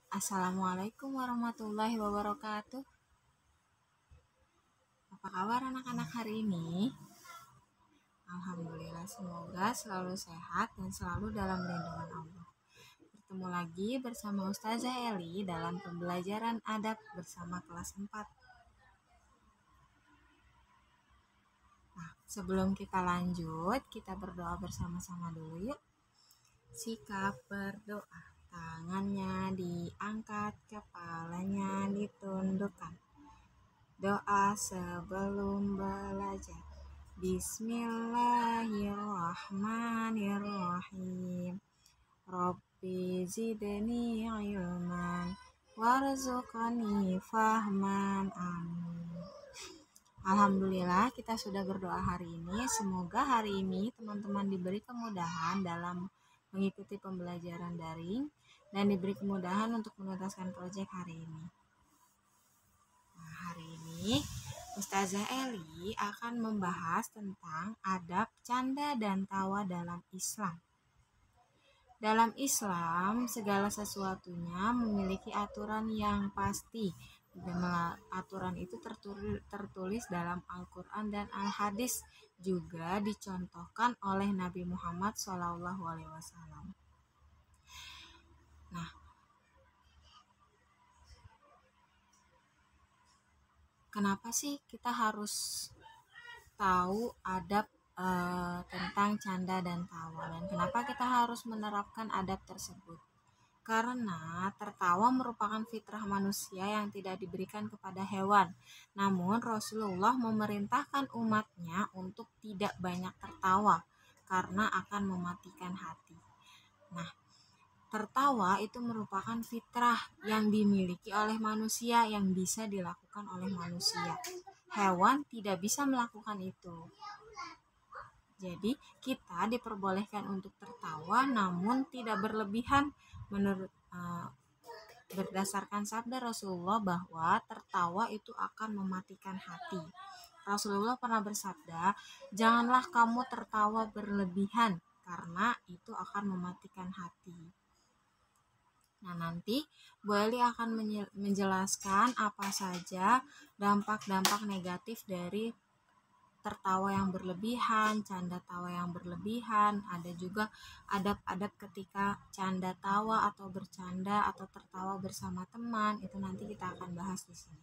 Assalamualaikum warahmatullahi wabarakatuh. Apa kabar anak-anak hari ini? Alhamdulillah, semoga selalu sehat dan selalu dalam lindungan Allah. Bertemu lagi bersama Ustazah Eli dalam pembelajaran adab bersama kelas 4. Nah, sebelum kita lanjut, kita berdoa bersama-sama dulu yuk. Sikap berdoa. Tangannya diangkat, kepalanya ditundukkan. Doa sebelum belajar. Bismillahirrahmanirrahim. Rabbi zidni ilman warzuqni fahman. Amin. Alhamdulillah, kita sudah berdoa hari ini. Semoga hari ini teman-teman diberi kemudahan dalam mengikuti pembelajaran daring dan diberi kemudahan untuk menuntaskan proyek hari ini. Nah, hari ini Ustazah Eli akan membahas tentang adab canda dan tawa dalam Islam. Dalam Islam, segala sesuatunya memiliki aturan yang pasti. Aturan itu tertulis dalam Al-Quran dan Al-Hadis, juga dicontohkan oleh Nabi Muhammad SAW. Nah, kenapa sih kita harus tahu adab tentang canda dan tawa, dan kenapa kita harus menerapkan adab tersebut? Karena tertawa merupakan fitrah manusia yang tidak diberikan kepada hewan. Namun Rasulullah memerintahkan umatnya untuk tidak banyak tertawa karena akan mematikan hati. Nah, tertawa itu merupakan fitrah yang dimiliki oleh manusia, yang bisa dilakukan oleh manusia. Hewan tidak bisa melakukan itu. Jadi kita diperbolehkan untuk tertawa namun tidak berlebihan menurut berdasarkan sabda Rasulullah bahwa tertawa itu akan mematikan hati. Rasulullah pernah bersabda, "Janganlah kamu tertawa berlebihan karena itu akan mematikan hati." Nah, nanti Bu Eli akan menjelaskan apa saja dampak-dampak negatif dari tertawa yang berlebihan, canda tawa yang berlebihan. Ada juga adab-adab ketika canda tawa atau bercanda atau tertawa bersama teman. Itu nanti kita akan bahas di sini.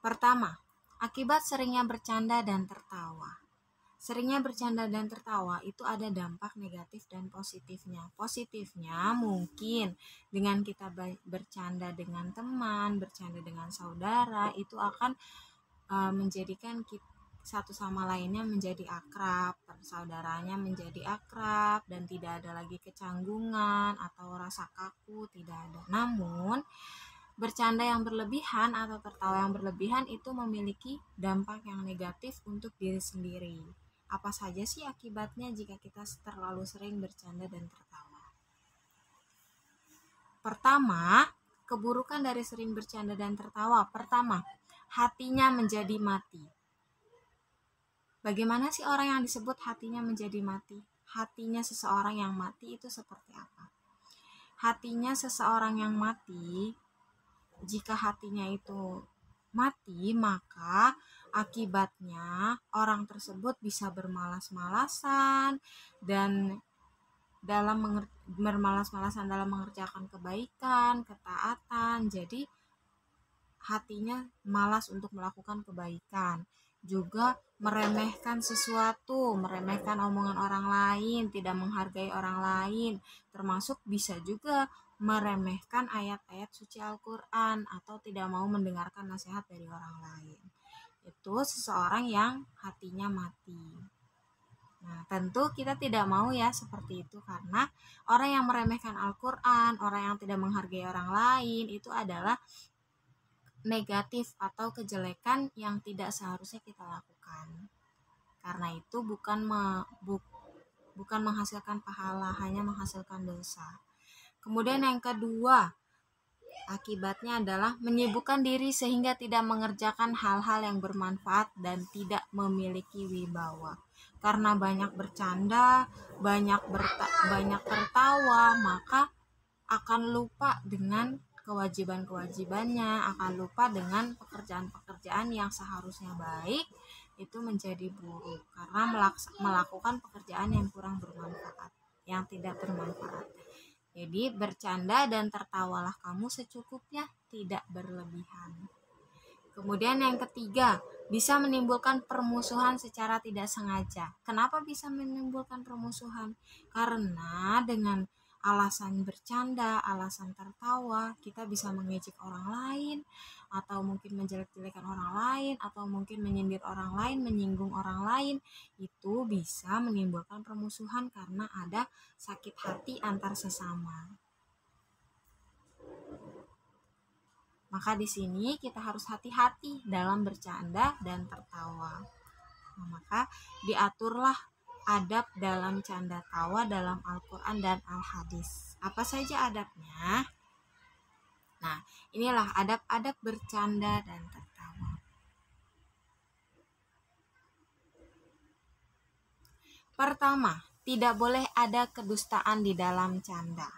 Pertama, akibat seringnya bercanda dan tertawa. Seringnya bercanda dan tertawa itu ada dampak negatif dan positifnya. Positifnya mungkin dengan kita bercanda dengan teman, bercanda dengan saudara, itu akan menjadikan kita satu sama lainnya menjadi akrab, persaudaranya menjadi akrab, dan tidak ada lagi kecanggungan atau rasa kaku, tidak ada. Namun bercanda yang berlebihan atau tertawa yang berlebihan itu memiliki dampak yang negatif untuk diri sendiri. Apa saja sih akibatnya jika kita terlalu sering bercanda dan tertawa? Pertama, keburukan dari sering bercanda dan tertawa. Pertama, hatinya menjadi mati. Bagaimana sih orang yang disebut hatinya menjadi mati? Hatinya seseorang yang mati itu seperti apa? Hatinya seseorang yang mati, jika hatinya itu mati, maka akibatnya orang tersebut bisa bermalas-malasan dan bermalas-malasan dalam mengerjakan kebaikan, ketaatan. Jadi hatinya malas untuk melakukan kebaikan. Juga meremehkan sesuatu, meremehkan omongan orang lain, tidak menghargai orang lain, termasuk bisa juga meremehkan ayat-ayat suci Al-Quran atau tidak mau mendengarkan nasihat dari orang lain. Itu seseorang yang hatinya mati. Nah, tentu kita tidak mau ya seperti itu, karena orang yang meremehkan Al-Quran, orang yang tidak menghargai orang lain, itu adalah negatif atau kejelekan yang tidak seharusnya kita lakukan. Karena itu bukan menghasilkan pahala, hanya menghasilkan dosa. Kemudian yang kedua, akibatnya adalah menyibukkan diri sehingga tidak mengerjakan hal-hal yang bermanfaat dan tidak memiliki wibawa. Karena banyak bercanda, banyak tertawa, maka akan lupa dengan kewajiban-kewajibannya, akan lupa dengan pekerjaan-pekerjaan yang seharusnya baik, itu menjadi buruk karena melakukan pekerjaan yang kurang bermanfaat, yang tidak bermanfaat. Jadi bercanda dan tertawalah kamu secukupnya, tidak berlebihan. Kemudian yang ketiga, bisa menimbulkan permusuhan secara tidak sengaja. Kenapa bisa menimbulkan permusuhan? Karena dengan alasan bercanda, alasan tertawa, kita bisa mengejek orang lain, atau mungkin menjelek-jelekan orang lain, atau mungkin menyindir orang lain, menyinggung orang lain. Itu bisa menimbulkan permusuhan karena ada sakit hati antar sesama. Maka di sini kita harus hati-hati dalam bercanda dan tertawa. Nah, maka diaturlah adab dalam canda tawa dalam Al-Quran dan Al-Hadis. Apa saja adabnya? Nah, inilah adab-adab bercanda dan tertawa. Pertama, tidak boleh ada kedustaan di dalam canda.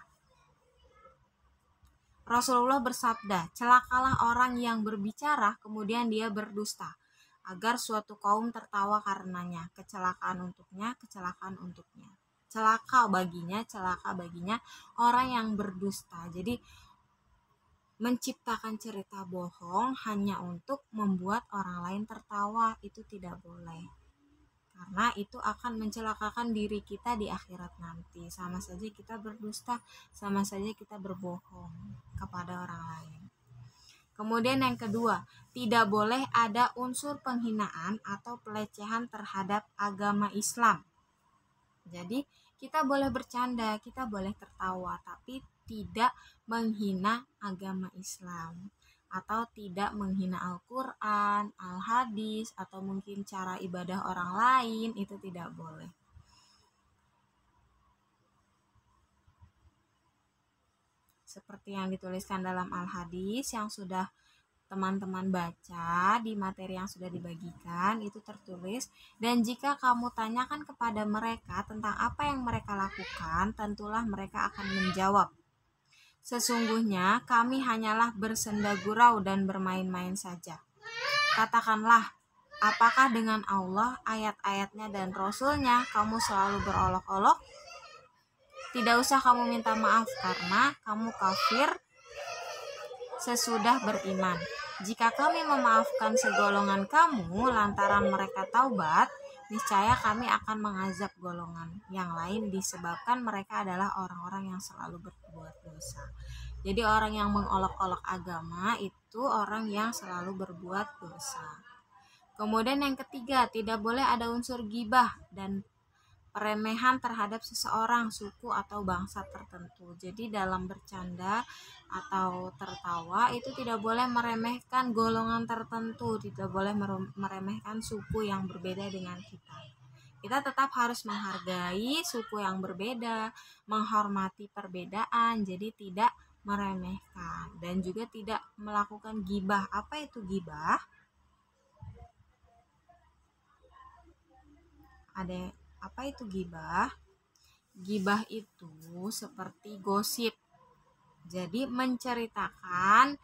Rasulullah bersabda, celakalah orang yang berbicara kemudian dia berdusta, agar suatu kaum tertawa karenanya. Kecelakaan untuknya, kecelakaan untuknya. Celaka baginya orang yang berdusta. Jadi menciptakan cerita bohong hanya untuk membuat orang lain tertawa, itu tidak boleh. Karena itu akan mencelakakan diri kita di akhirat nanti. Sama saja kita berdusta, sama saja kita berbohong kepada orang lain. Kemudian yang kedua, tidak boleh ada unsur penghinaan atau pelecehan terhadap agama Islam. Jadi kita boleh bercanda, kita boleh tertawa, tapi tidak menghina agama Islam, atau tidak menghina Al-Quran, Al-Hadis, atau mungkin cara ibadah orang lain, itu tidak boleh. Seperti yang dituliskan dalam Al-Hadis yang sudah teman-teman baca di materi yang sudah dibagikan, itu tertulis, dan jika kamu tanyakan kepada mereka tentang apa yang mereka lakukan, tentulah mereka akan menjawab, sesungguhnya kami hanyalah bersenda gurau dan bermain-main saja. Katakanlah, apakah dengan Allah, ayat-ayatnya dan Rasulnya kamu selalu berolok-olok? Tidak usah kamu minta maaf karena kamu kafir sesudah beriman. Jika kami memaafkan segolongan kamu lantaran mereka taubat, niscaya kami akan mengazab golongan yang lain disebabkan mereka adalah orang-orang yang selalu berbuat dosa. Jadi orang yang mengolok-olok agama itu orang yang selalu berbuat dosa. Kemudian yang ketiga, tidak boleh ada unsur ghibah dan peremehan terhadap seseorang, suku atau bangsa tertentu. Jadi dalam bercanda atau tertawa itu tidak boleh meremehkan golongan tertentu, tidak boleh meremehkan suku yang berbeda dengan kita. Kita tetap harus menghargai suku yang berbeda, menghormati perbedaan, jadi tidak meremehkan dan juga tidak melakukan ghibah. Apa itu ghibah? Apa itu ghibah? Ghibah itu seperti gosip. Jadi menceritakan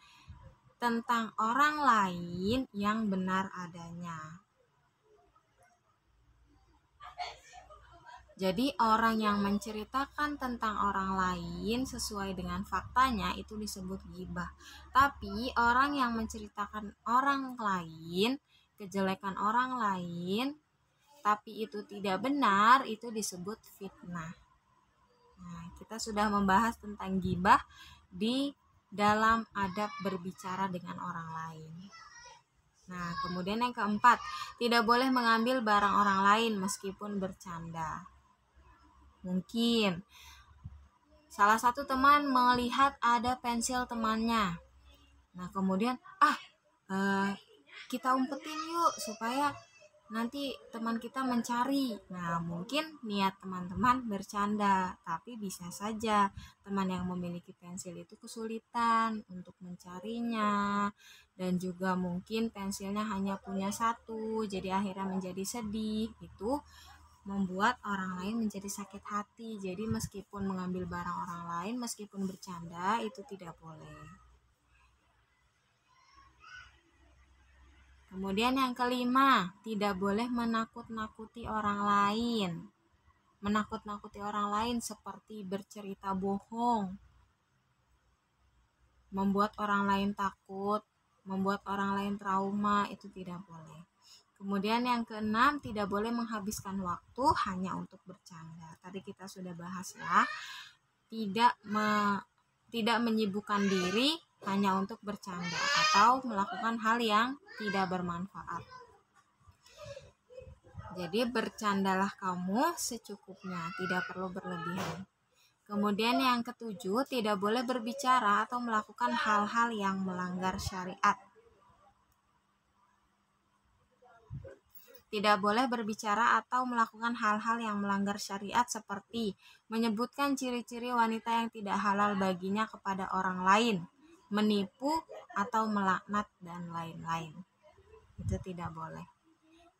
tentang orang lain yang benar adanya. Jadi orang yang menceritakan tentang orang lain sesuai dengan faktanya itu disebut ghibah. Tapi orang yang menceritakan orang lain, kejelekan orang lain, tapi itu tidak benar, itu disebut fitnah. Nah, kita sudah membahas tentang ghibah di dalam adab berbicara dengan orang lain. Nah, kemudian yang keempat, tidak boleh mengambil barang orang lain meskipun bercanda. Mungkin salah satu teman melihat ada pensil temannya. Nah, kemudian kita umpetin yuk supaya nanti teman kita mencari. Nah, mungkin niat teman-teman bercanda, tapi bisa saja teman yang memiliki pensil itu kesulitan untuk mencarinya, dan juga mungkin pensilnya hanya punya satu, jadi akhirnya menjadi sedih. Itu membuat orang lain menjadi sakit hati. Jadi meskipun mengambil barang orang lain, meskipun bercanda, itu tidak boleh. Kemudian yang kelima, tidak boleh menakut-nakuti orang lain. Menakut-nakuti orang lain seperti bercerita bohong, membuat orang lain takut, membuat orang lain trauma, itu tidak boleh. Kemudian yang keenam, tidak boleh menghabiskan waktu hanya untuk bercanda. Tadi kita sudah bahas ya, tidak menyibukkan diri hanya untuk bercanda atau melakukan hal yang tidak bermanfaat. Jadi bercandalah kamu secukupnya, tidak perlu berlebihan. Kemudian yang ketujuh, tidak boleh berbicara atau melakukan hal-hal yang melanggar syariat. Tidak boleh berbicara atau melakukan hal-hal yang melanggar syariat seperti menyebutkan ciri-ciri wanita yang tidak halal baginya kepada orang lain, menipu atau melaknat, dan lain-lain. Itu tidak boleh.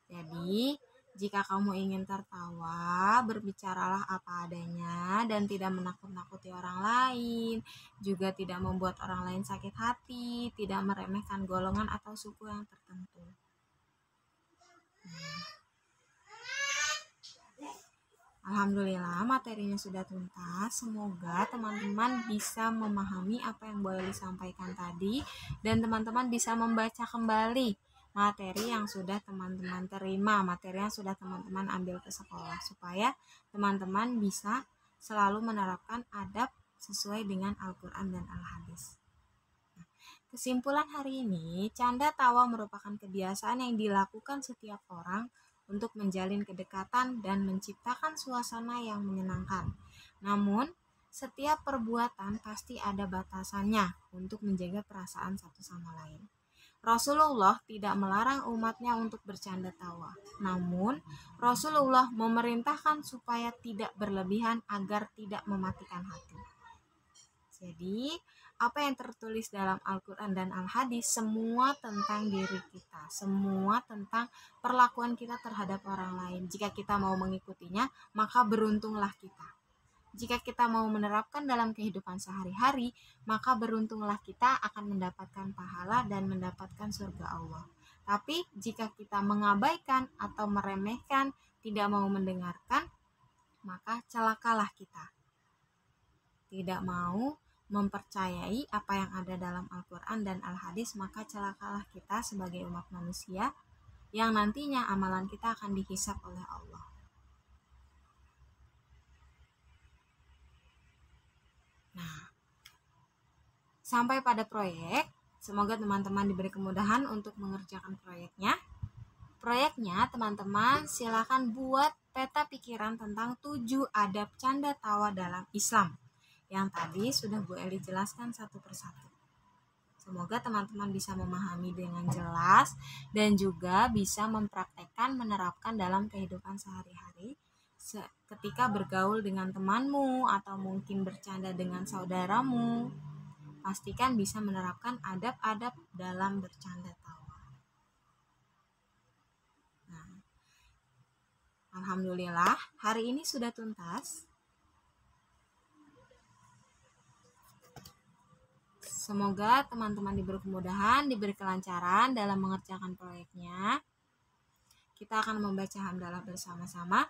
Jadi, jika kamu ingin tertawa, berbicaralah apa adanya dan tidak menakut-nakuti orang lain, juga tidak membuat orang lain sakit hati, tidak meremehkan golongan atau suku yang tertentu. Alhamdulillah, materinya sudah tuntas. Semoga teman-teman bisa memahami apa yang boleh disampaikan tadi dan teman-teman bisa membaca kembali materi yang sudah teman-teman terima, materi yang sudah teman-teman ambil ke sekolah, supaya teman-teman bisa selalu menerapkan adab sesuai dengan Al-Quran dan Al-Hadis. Kesimpulan hari ini, canda tawa merupakan kebiasaan yang dilakukan setiap orang untuk menjalin kedekatan dan menciptakan suasana yang menyenangkan. Namun, setiap perbuatan pasti ada batasannya untuk menjaga perasaan satu sama lain. Rasulullah tidak melarang umatnya untuk bercanda tawa. Namun, Rasulullah memerintahkan supaya tidak berlebihan agar tidak mematikan hati. Jadi, apa yang tertulis dalam Al-Quran dan Al-Hadis semua tentang diri kita, semua tentang perlakuan kita terhadap orang lain. Jika kita mau mengikutinya, maka beruntunglah kita. Jika kita mau menerapkan dalam kehidupan sehari-hari, maka beruntunglah kita akan mendapatkan pahala dan mendapatkan surga Allah. Tapi jika kita mengabaikan atau meremehkan, tidak mau mendengarkan, maka celakalah kita. Tidak mau mempercayai apa yang ada dalam Al-Quran dan Al-Hadis, maka celakalah kita sebagai umat manusia yang nantinya amalan kita akan dihisab oleh Allah. Nah, sampai pada proyek, semoga teman-teman diberi kemudahan untuk mengerjakan proyeknya. Proyeknya, teman-teman silakan buat peta pikiran tentang 7 adab canda tawa dalam Islam, yang tadi sudah Bu Eli jelaskan satu persatu. Semoga teman-teman bisa memahami dengan jelas dan juga bisa mempraktekkan, menerapkan dalam kehidupan sehari-hari ketika bergaul dengan temanmu atau mungkin bercanda dengan saudaramu. Pastikan bisa menerapkan adab-adab dalam bercanda tawa. Nah, alhamdulillah, hari ini sudah tuntas. Semoga teman-teman diberi kemudahan, diberi kelancaran dalam mengerjakan proyeknya. Kita akan membaca hamdalah bersama-sama.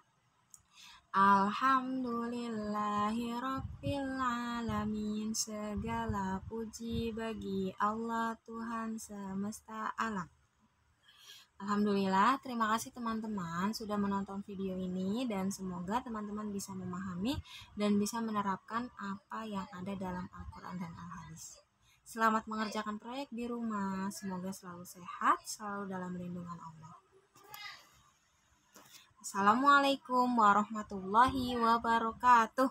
Alhamdulillahirabbil alamin, segala puji bagi Allah Tuhan semesta alam. Alhamdulillah, terima kasih teman-teman sudah menonton video ini dan semoga teman-teman bisa memahami dan bisa menerapkan apa yang ada dalam Al-Quran dan Al-Hadis. Selamat mengerjakan proyek di rumah, semoga selalu sehat, selalu dalam lindungan Allah. Assalamualaikum warahmatullahi wabarakatuh.